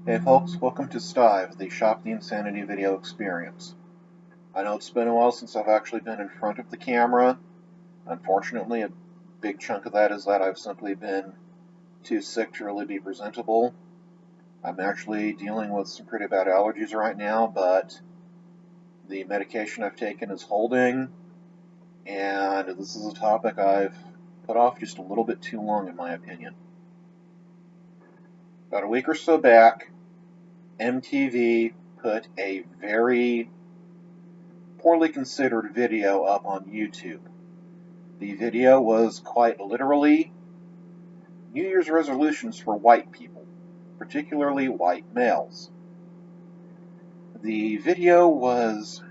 Hey folks, welcome to STIVE, the Shop the Insanity video experience. I know it's been a while since I've actually been in front of the camera. Unfortunately, a big chunk of that is that I've simply been too sick to really be presentable. I'm actually dealing with some pretty bad allergies right now, but the medication I've taken is holding, and this is a topic I've put off just a little bit too long in my opinion. About a week or so back, MTV put a very poorly considered video up on YouTube. The video was quite literally New Year's resolutions for white people, particularly white males. The video was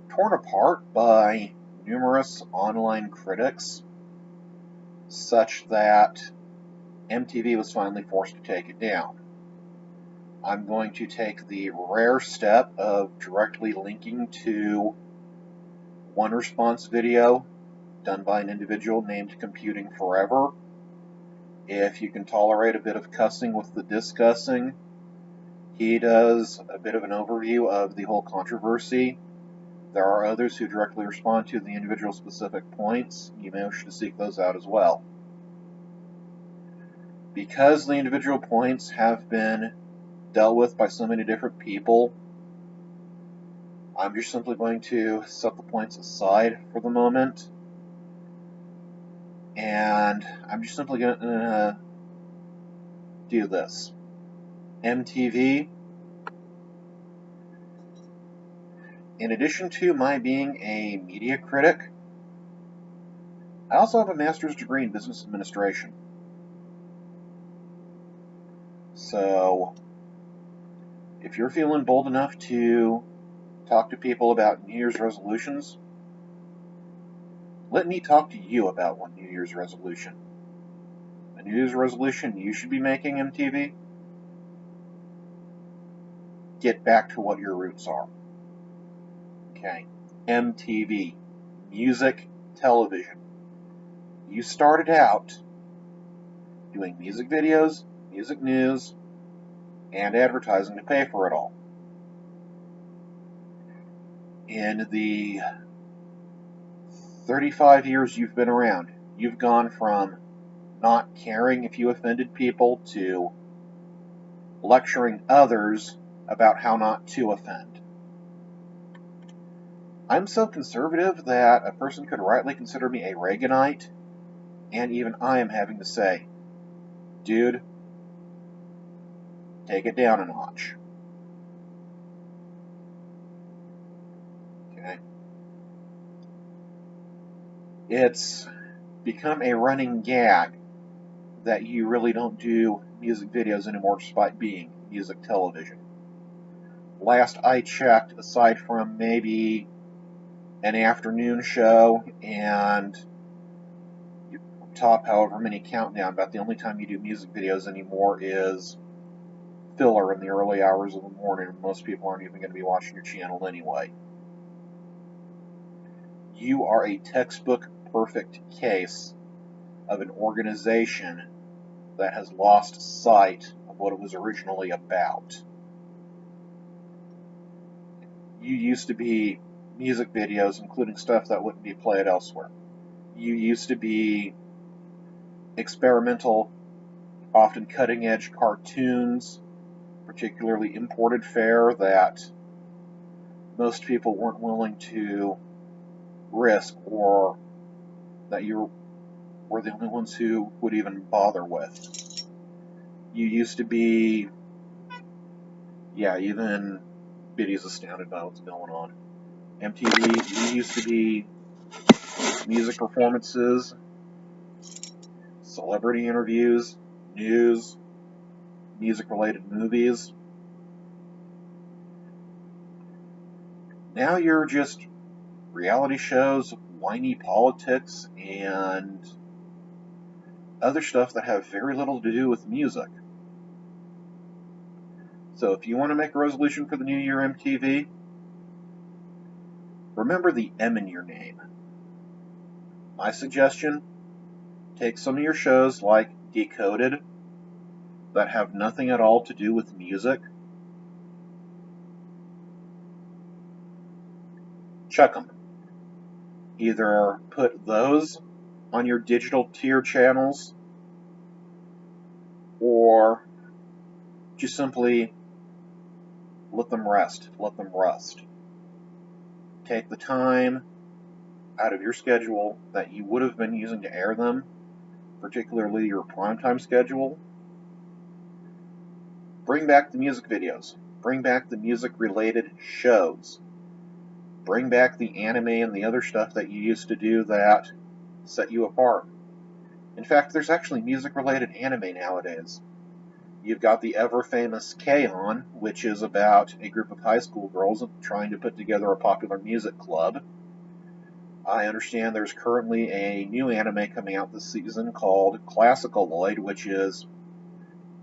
torn apart by numerous online critics, such that MTV was finally forced to take it down. I'm going to take the rare step of directly linking to one response video done by an individual named Computing Forever. If you can tolerate a bit of cussing with the discussing, he does a bit of an overview of the whole controversy. There are others who directly respond to the individual specific points. You may wish to seek those out as well. Because the individual points have been dealt with by so many different people, I'm just simply going to set the points aside for the moment, and I'm just simply going to do this. MTV, in addition to my being a media critic, I also have a master's degree in business administration. So, if you're feeling bold enough to talk to people about New Year's resolutions, let me talk to you about one New Year's resolution. A New Year's resolution you should be making, MTV? Get back to what your roots are. Okay. MTV. Music, television. You started out doing music videos, music news, and advertising to pay for it all. In the 35 years you've been around, you've gone from not caring if you offended people to lecturing others about how not to offend. I'm so conservative that a person could rightly consider me a Reaganite, and even I am having to say, dude, take it down a notch. Okay. It's become a running gag that you really don't do music videos anymore despite being music television. Last I checked, aside from maybe an afternoon show and top however many countdown, about the only time you do music videos anymore is filler in the early hours of the morning, and most people aren't even going to be watching your channel anyway. You are a textbook perfect case of an organization that has lost sight of what it was originally about. You used to be music videos, including stuff that wouldn't be played elsewhere. You used to be experimental, often cutting-edge cartoons, particularly imported fare that most people weren't willing to risk, or that you were the only ones who would even bother with. You used to be, even Biddy's astounded by what's going on. MTV, you used to be music performances, celebrity interviews, news, music-related movies. Now you're just reality shows, whiny politics, and other stuff that have very little to do with music. So if you want to make a resolution for the new year, MTV, remember the M in your name. My suggestion, take some of your shows like Decoded, that have nothing at all to do with music, check them. Either put those on your digital tier channels, or just simply let them rest, let them rust. Take the time out of your schedule that you would have been using to air them, particularly your primetime schedule. Bring back the music videos. Bring back the music-related shows. Bring back the anime and the other stuff that you used to do that set you apart. In fact, there's actually music-related anime nowadays. You've got the ever-famous K-On!, which is about a group of high school girls trying to put together a popular music club. I understand there's currently a new anime coming out this season called Classicaloid, which is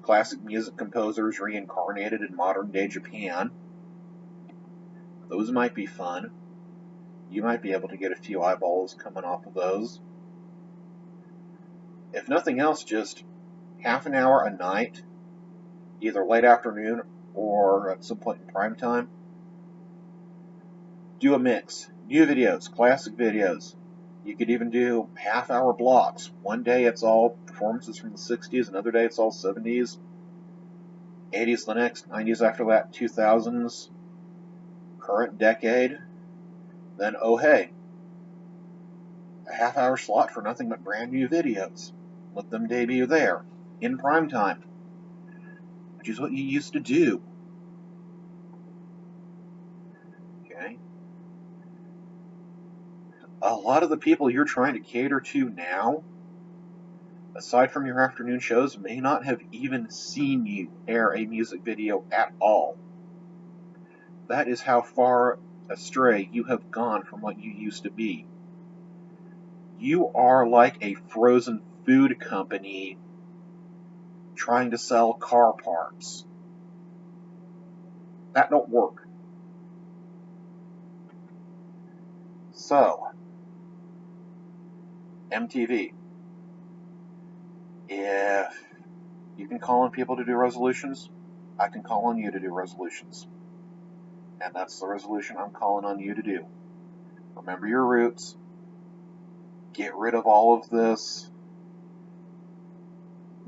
classic music composers reincarnated in modern-day Japan. Those might be fun. You might be able to get a few eyeballs coming off of those. If nothing else, just half an hour a night, either late afternoon or at some point in prime time. Do a mix. New videos, classic videos. You could even do half-hour blocks. One day it's all performances from the 60s, another day it's all 70s, 80s the next, 90s after that, 2000s, current decade. Then, oh hey, a half-hour slot for nothing but brand new videos. Let them debut there, in prime time, which is what you used to do. Okay? A lot of the people you're trying to cater to now, aside from your afternoon shows, may not have even seen you air a music video at all. That is how far astray you have gone from what you used to be. You are like a frozen food company trying to sell car parts. That don't work. So, MTV, if you can call on people to do resolutions, I can call on you to do resolutions. And that's the resolution I'm calling on you to do. Remember your roots. Get rid of all of this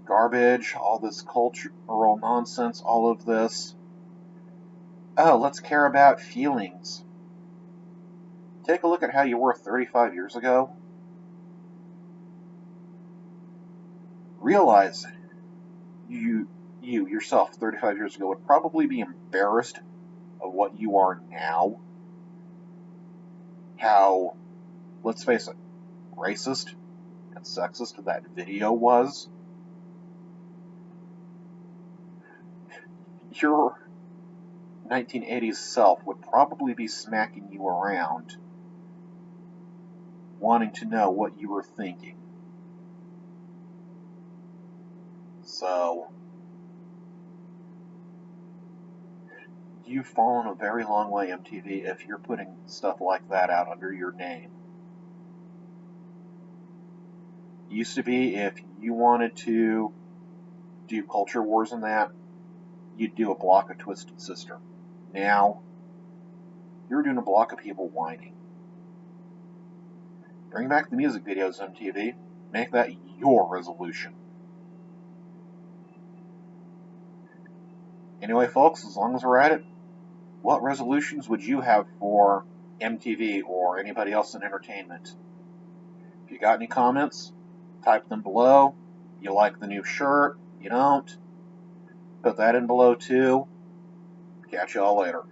garbage, all this cultural nonsense, all of this. Oh, let's care about feelings. Take a look at how you were 35 years ago. Realize you yourself 35 years ago would probably be embarrassed of what you are now. How, let's face it, racist and sexist that video was. Your 1980s self would probably be smacking you around, wanting to know what you were thinking. So, you've fallen a very long way, MTV, if you're putting stuff like that out under your name. Used to be, if you wanted to do culture wars and that, you'd do a block of Twisted Sister. Now, you're doing a block of people whining. Bring back the music videos, MTV. Make that your resolution. Anyway, folks, as long as we're at it, what resolutions would you have for MTV or anybody else in entertainment? If you got any comments, type them below. You like the new shirt? You don't? Put that in below too. Catch y'all later.